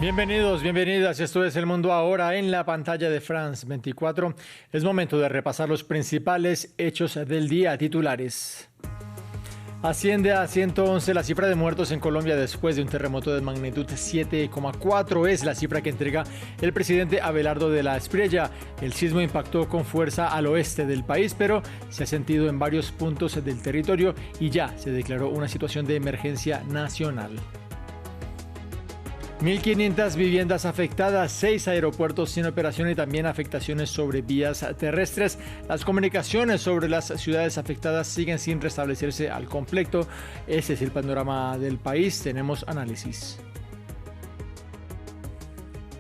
Bienvenidos, bienvenidas. Esto es El Mundo Ahora en la pantalla de France 24. Es momento de repasar los principales hechos del día. Titulares. Asciende a 111 la cifra de muertos en Colombia después de un terremoto de magnitud 7,4. Es la cifra que entrega el presidente Abelardo de la Espriella. El sismo impactó con fuerza al oeste del país, pero se ha sentido en varios puntos del territorio y ya se declaró una situación de emergencia nacional. 1.500 viviendas afectadas, 6 aeropuertos sin operación y también afectaciones sobre vías terrestres. Las comunicaciones sobre las ciudades afectadas siguen sin restablecerse al completo. Ese es el panorama del país. Tenemos análisis.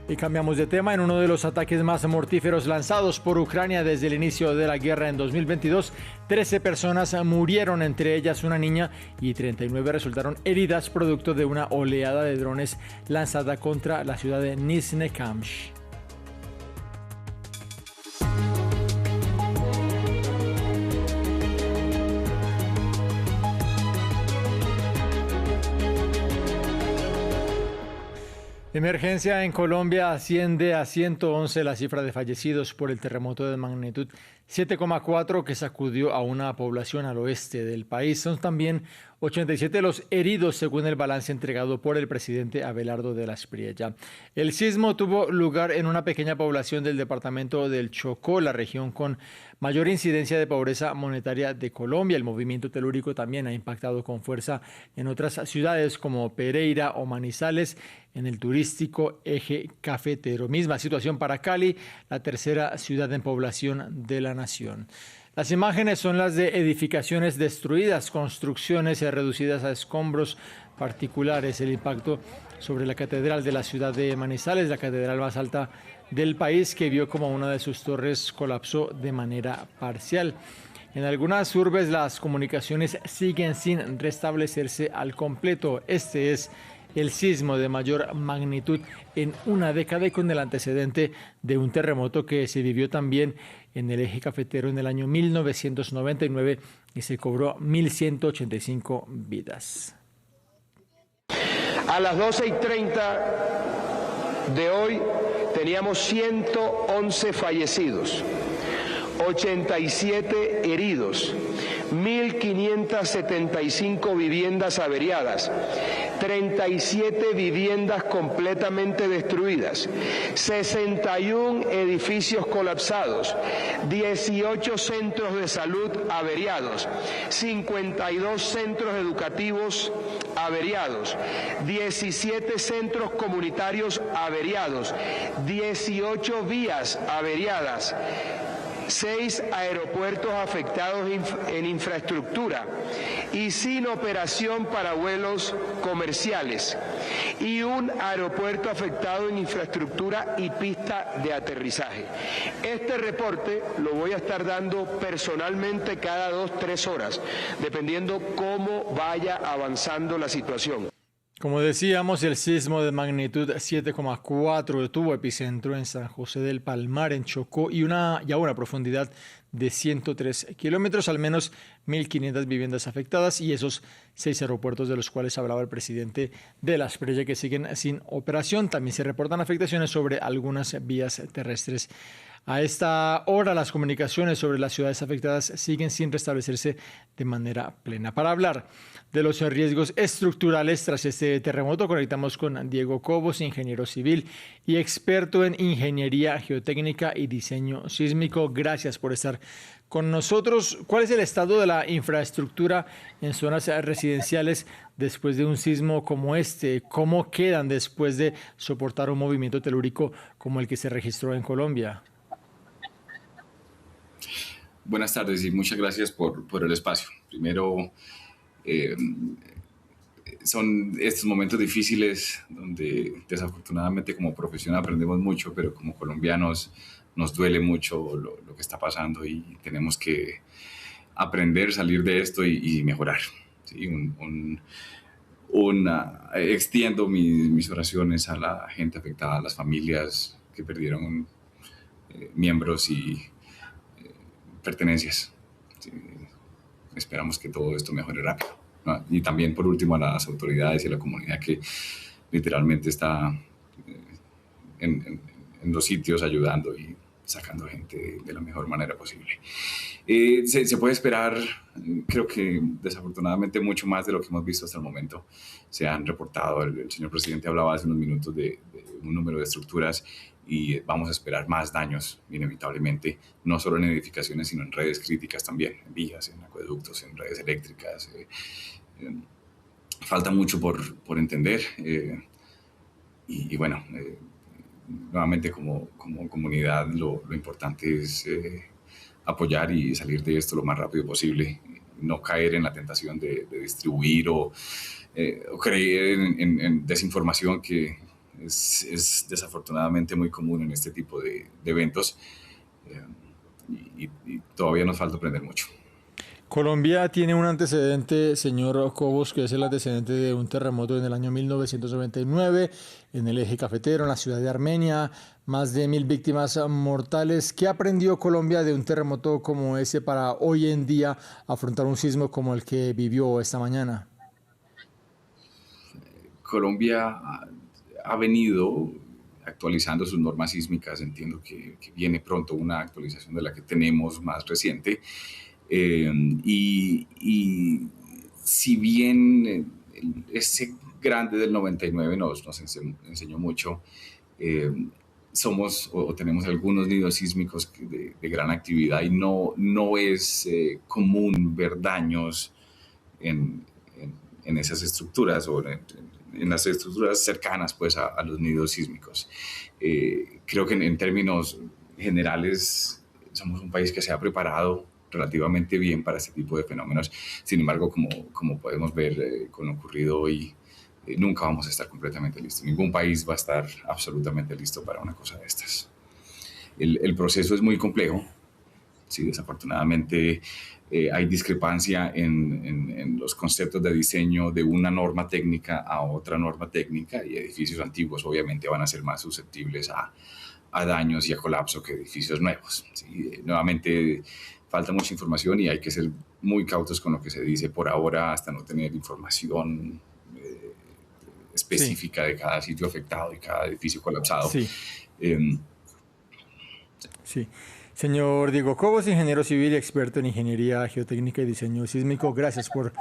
Y cambiamos de tema. En uno de los ataques más mortíferos lanzados por Ucrania desde el inicio de la guerra en 2022, 13 personas murieron, entre ellas una niña, y 39 resultaron heridas producto de una oleada de drones lanzada contra la ciudad de Nizhnekamsk. Emergencia en Colombia. Asciende a 111 la cifra de fallecidos por el terremoto de magnitud 7,4 que sacudió a una población al oeste del país. Son también 87 los heridos según el balance entregado por el presidente Abelardo de la Espriella. El sismo tuvo lugar en una pequeña población del departamento del Chocó, la región con mayor incidencia de pobreza monetaria de Colombia. El movimiento telúrico también ha impactado con fuerza en otras ciudades como Pereira o Manizales, en el turístico eje cafetero. Misma situación para Cali, la tercera ciudad en población de la nación. Las imágenes son las de edificaciones destruidas, construcciones reducidas a escombros particulares. El impacto sobre la catedral de la ciudad de Manizales, la catedral más alta del país, que vio como una de sus torres colapsó de manera parcial. En algunas urbes las comunicaciones siguen sin restablecerse al completo. Este es el sismo de mayor magnitud en una década y con el antecedente de un terremoto que se vivió también en el eje cafetero en el año 1999 y se cobró 1.185 vidas. A las 12:30 de hoy teníamos 111 fallecidos, 87 heridos, 1.575 viviendas averiadas, 37 viviendas completamente destruidas, 61 edificios colapsados, 18 centros de salud averiados, 52 centros educativos averiados, 17 centros comunitarios averiados, 18 vías averiadas, 6 aeropuertos afectados en infraestructura y sin operación para vuelos comerciales, y un aeropuerto afectado en infraestructura y pista de aterrizaje. Este reporte lo voy a estar dando personalmente cada 2-3 horas, dependiendo cómo vaya avanzando la situación. Como decíamos, el sismo de magnitud 7,4 tuvo epicentro en San José del Palmar, en Chocó, y a una profundidad de 103 kilómetros, al menos 1.500 viviendas afectadas y esos 6 aeropuertos de los cuales hablaba el presidente de la Espriella que siguen sin operación. También se reportan afectaciones sobre algunas vías terrestres. A esta hora, las comunicaciones sobre las ciudades afectadas siguen sin restablecerse de manera plena. Para hablar de los riesgos estructurales tras este terremoto, conectamos con Diego Cobos, ingeniero civil y experto en ingeniería geotécnica y diseño sísmico. Gracias por estar con nosotros. ¿Cuál es el estado de la infraestructura en zonas residenciales después de un sismo como este? ¿Cómo quedan después de soportar un movimiento telúrico como el que se registró en Colombia? Buenas tardes y muchas gracias por el espacio. Primero, son estos momentos difíciles donde desafortunadamente como profesión aprendemos mucho, pero como colombianos nos duele mucho lo que está pasando y tenemos que aprender, salir de esto y mejorar. ¿Sí? Extiendo mis oraciones a la gente afectada, a las familias que perdieron miembros y pertenencias. Sí, esperamos que todo esto mejore rápido, ¿no? Y también, por último, a las autoridades y a la comunidad que literalmente está en los sitios ayudando y sacando gente de la mejor manera posible. Se puede esperar, creo que desafortunadamente, mucho más de lo que hemos visto hasta el momento. Se han reportado, el señor presidente hablaba hace unos minutos de un número de estructuras y vamos a esperar más daños, inevitablemente, no solo en edificaciones, sino en redes críticas también, en vías, en acueductos, en redes eléctricas. Falta mucho por entender y bueno, nuevamente como comunidad lo importante es apoyar y salir de esto lo más rápido posible, no caer en la tentación de distribuir o creer en desinformación que es desafortunadamente muy común en este tipo de eventos y todavía nos falta aprender mucho. Colombia tiene un antecedente, señor Cobos, que es el antecedente de un terremoto en el año 1999 en el eje cafetero, en la ciudad de Armenia, más de 1.000 víctimas mortales. ¿Qué aprendió Colombia de un terremoto como ese para hoy en día afrontar un sismo como el que vivió esta mañana? Colombia ha venido actualizando sus normas sísmicas. Entiendo que viene pronto una actualización de la que tenemos más reciente. Y si bien ese grande del 99 nos enseñó mucho, somos o tenemos algunos nidos sísmicos de gran actividad y no es común ver daños en esas estructuras o en las estructuras cercanas pues, a los nidos sísmicos. Creo que en términos generales somos un país que se ha preparado relativamente bien para este tipo de fenómenos. Sin embargo, como podemos ver con lo ocurrido hoy, nunca vamos a estar completamente listos. Ningún país va a estar absolutamente listo para una cosa de estas. El proceso es muy complejo. Sí, desafortunadamente hay discrepancia en los conceptos de diseño de una norma técnica a otra norma técnica y edificios antiguos obviamente van a ser más susceptibles a daños y a colapso que edificios nuevos. ¿Sí? Nuevamente, falta mucha información y hay que ser muy cautos con lo que se dice por ahora hasta no tener información específica de cada sitio afectado y cada edificio colapsado. Sí. Sí. Señor Diego Cobos, ingeniero civil y experto en ingeniería geotécnica y diseño sísmico, gracias por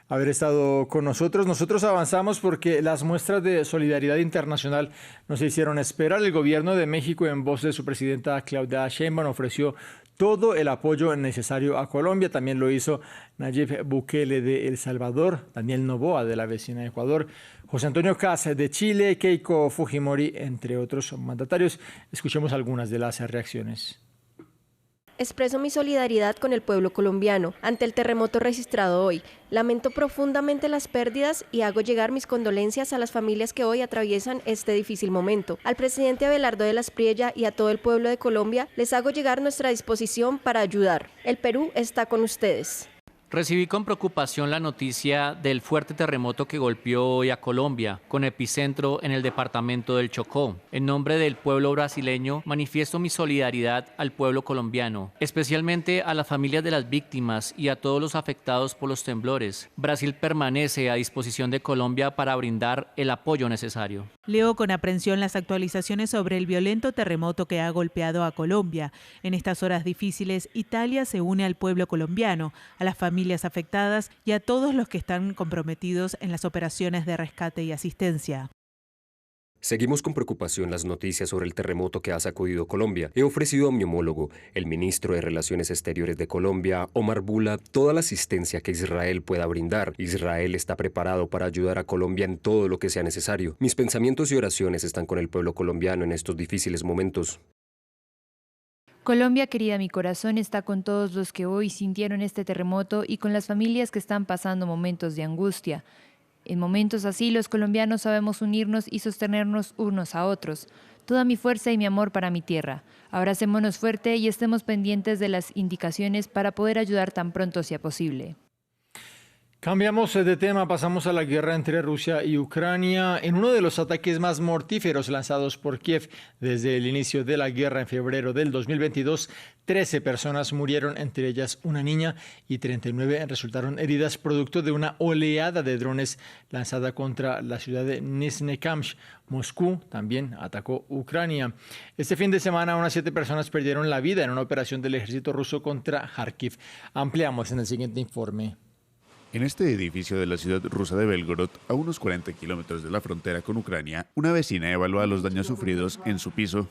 haber estado con nosotros. Nosotros avanzamos porque las muestras de solidaridad internacional no se hicieron esperar. El gobierno de México, en voz de su presidenta Claudia Sheinbaum, ofreció todo el apoyo necesario a Colombia. También lo hizo Nayib Bukele de El Salvador, Daniel Noboa de la vecina Ecuador, José Antonio Kaz de Chile, Keiko Fujimori, entre otros mandatarios. Escuchemos algunas de las reacciones. Expreso mi solidaridad con el pueblo colombiano ante el terremoto registrado hoy. Lamento profundamente las pérdidas y hago llegar mis condolencias a las familias que hoy atraviesan este difícil momento. Al presidente Abelardo de la Espriella y a todo el pueblo de Colombia les hago llegar nuestra disposición para ayudar. El Perú está con ustedes. Recibí con preocupación la noticia del fuerte terremoto que golpeó hoy a Colombia, con epicentro en el departamento del Chocó. En nombre del pueblo brasileño, manifiesto mi solidaridad al pueblo colombiano, especialmente a las familias de las víctimas y a todos los afectados por los temblores. Brasil permanece a disposición de Colombia para brindar el apoyo necesario. Leo con aprensión las actualizaciones sobre el violento terremoto que ha golpeado a Colombia. En estas horas difíciles, Italia se une al pueblo colombiano, a las familias afectadas y a todos los que están comprometidos en las operaciones de rescate y asistencia. Seguimos con preocupación las noticias sobre el terremoto que ha sacudido Colombia. He ofrecido a mi homólogo, el ministro de Relaciones Exteriores de Colombia, Omar Bula, toda la asistencia que Israel pueda brindar. Israel está preparado para ayudar a Colombia en todo lo que sea necesario. Mis pensamientos y oraciones están con el pueblo colombiano en estos difíciles momentos. Colombia querida, mi corazón está con todos los que hoy sintieron este terremoto y con las familias que están pasando momentos de angustia. En momentos así, los colombianos sabemos unirnos y sostenernos unos a otros. Toda mi fuerza y mi amor para mi tierra. Abracémonos fuerte y estemos pendientes de las indicaciones para poder ayudar tan pronto sea posible. Cambiamos de tema, pasamos a la guerra entre Rusia y Ucrania. En uno de los ataques más mortíferos lanzados por Kiev desde el inicio de la guerra en febrero del 2022, 13 personas murieron, entre ellas una niña, y 39 resultaron heridas producto de una oleada de drones lanzada contra la ciudad de Nizhny-Kamsk. Moscú también atacó Ucrania. Este fin de semana unas 7 personas perdieron la vida en una operación del ejército ruso contra Kharkiv. Ampliamos en el siguiente informe. En este edificio de la ciudad rusa de Belgorod, a unos 40 kilómetros de la frontera con Ucrania, una vecina evalúa los daños sufridos en su piso.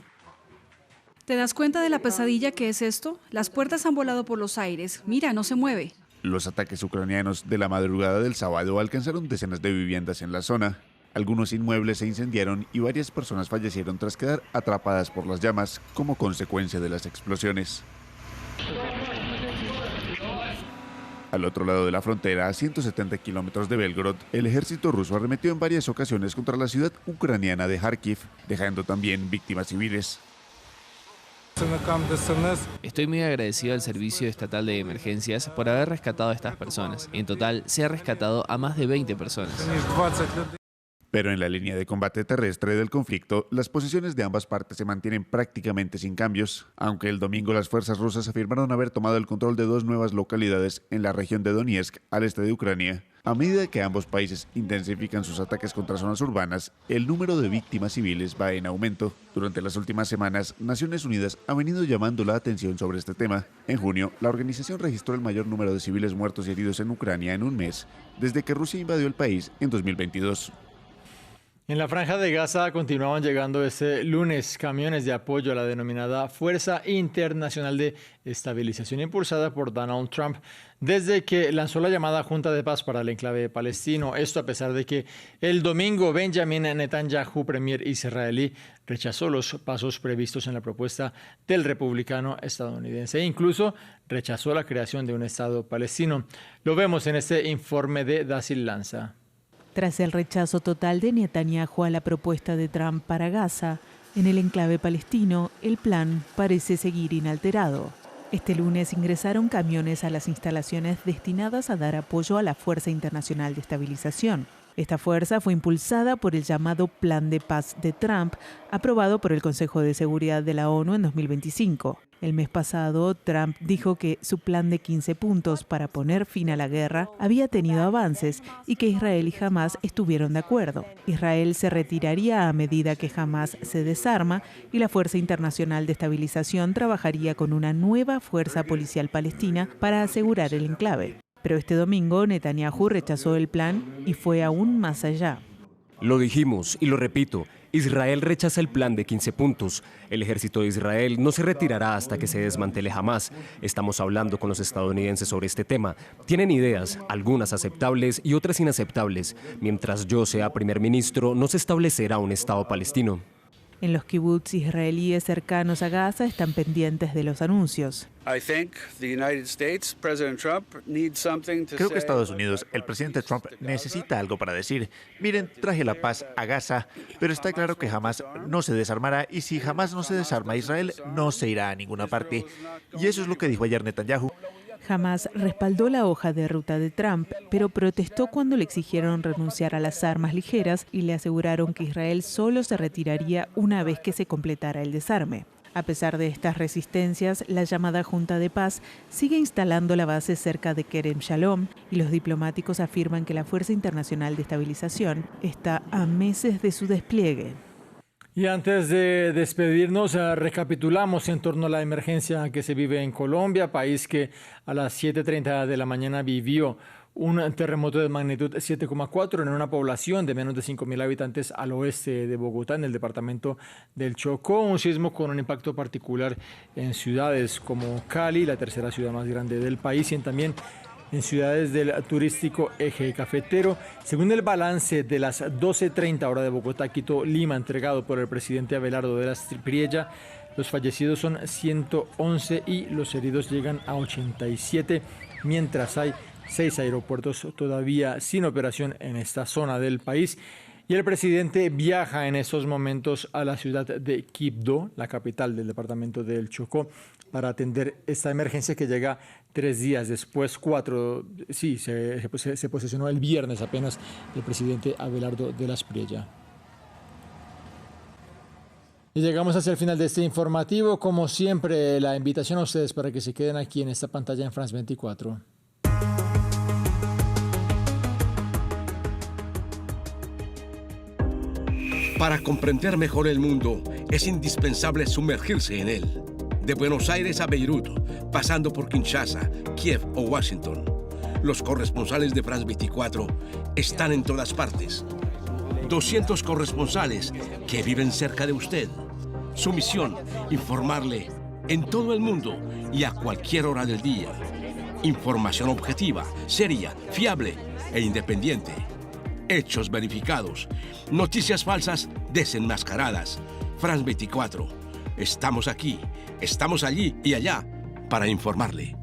¿Te das cuenta de la pesadilla que es esto? Las puertas han volado por los aires. Mira, no se mueve. Los ataques ucranianos de la madrugada del sábado alcanzaron decenas de viviendas en la zona. Algunos inmuebles se incendiaron y varias personas fallecieron tras quedar atrapadas por las llamas como consecuencia de las explosiones. Al otro lado de la frontera, a 170 kilómetros de Belgorod, el ejército ruso arremetió en varias ocasiones contra la ciudad ucraniana de Kharkiv, dejando también víctimas civiles. Estoy muy agradecido al Servicio Estatal de Emergencias por haber rescatado a estas personas. En total, se ha rescatado a más de 20 personas. Pero en la línea de combate terrestre del conflicto, las posiciones de ambas partes se mantienen prácticamente sin cambios, aunque el domingo las fuerzas rusas afirmaron haber tomado el control de 2 nuevas localidades en la región de Donetsk, al este de Ucrania. A medida que ambos países intensifican sus ataques contra zonas urbanas, el número de víctimas civiles va en aumento. Durante las últimas semanas, Naciones Unidas ha venido llamando la atención sobre este tema. En junio, la organización registró el mayor número de civiles muertos y heridos en Ucrania en un mes, desde que Rusia invadió el país en 2022. En la Franja de Gaza continuaban llegando este lunes camiones de apoyo a la denominada Fuerza Internacional de Estabilización impulsada por Donald Trump desde que lanzó la llamada Junta de Paz para el enclave palestino. Esto a pesar de que el domingo Benjamin Netanyahu, premier israelí, rechazó los pasos previstos en la propuesta del republicano estadounidense e incluso rechazó la creación de un Estado palestino. Lo vemos en este informe de Dasil Lanza. Tras el rechazo total de Netanyahu a la propuesta de Trump para Gaza, en el enclave palestino, el plan parece seguir inalterado. Este lunes ingresaron camiones a las instalaciones destinadas a dar apoyo a la Fuerza Internacional de Estabilización. Esta fuerza fue impulsada por el llamado Plan de Paz de Trump, aprobado por el Consejo de Seguridad de la ONU en 2025. El mes pasado, Trump dijo que su plan de 15 puntos para poner fin a la guerra había tenido avances y que Israel y Hamás estuvieron de acuerdo. Israel se retiraría a medida que Hamás se desarma y la Fuerza Internacional de Estabilización trabajaría con una nueva fuerza policial palestina para asegurar el enclave. Pero este domingo Netanyahu rechazó el plan y fue aún más allá. Lo dijimos y lo repito, Israel rechaza el plan de 15 puntos. El ejército de Israel no se retirará hasta que se desmantele Hamás. Estamos hablando con los estadounidenses sobre este tema. Tienen ideas, algunas aceptables y otras inaceptables. Mientras yo sea primer ministro, no se establecerá un Estado palestino. En los kibutz israelíes cercanos a Gaza están pendientes de los anuncios. Creo que Estados Unidos, el presidente Trump, necesita algo para decir. Miren, traje la paz a Gaza, pero está claro que Hamás no se desarmará y si Hamás no se desarma, Israel no se irá a ninguna parte. Y eso es lo que dijo ayer Netanyahu. Hamás respaldó la hoja de ruta de Trump, pero protestó cuando le exigieron renunciar a las armas ligeras y le aseguraron que Israel solo se retiraría una vez que se completara el desarme. A pesar de estas resistencias, la llamada Junta de Paz sigue instalando la base cerca de Kerem Shalom y los diplomáticos afirman que la Fuerza Internacional de Estabilización está a meses de su despliegue. Y antes de despedirnos, recapitulamos en torno a la emergencia que se vive en Colombia, país que a las 7:30 de la mañana vivió un terremoto de magnitud 7,4 en una población de menos de 5.000 habitantes al oeste de Bogotá, en el departamento del Chocó. Un sismo con un impacto particular en ciudades como Cali, la tercera ciudad más grande del país, y también en ciudades del turístico eje cafetero. Según el balance de las 12:30 hora de Bogotá, Quito, Lima, entregado por el presidente Abelardo de la Espriella, los fallecidos son 111 y los heridos llegan a 87, mientras hay 6 aeropuertos todavía sin operación en esta zona del país. Y el presidente viaja en estos momentos a la ciudad de Quibdó, la capital del departamento del Chocó, para atender esta emergencia que llega 3 días después, 4, sí, se posesionó el viernes apenas el presidente Abelardo de la Espriella. Y llegamos hacia el final de este informativo. Como siempre, la invitación a ustedes para que se queden aquí en esta pantalla en France 24. Para comprender mejor el mundo, es indispensable sumergirse en él. De Buenos Aires a Beirut, pasando por Kinshasa, Kiev o Washington. Los corresponsales de France 24 están en todas partes. 200 corresponsales que viven cerca de usted. Su misión, informarle en todo el mundo y a cualquier hora del día. Información objetiva, seria, fiable e independiente. Hechos verificados. Noticias falsas desenmascaradas. France 24. Estamos aquí, estamos allí y allá para informarle.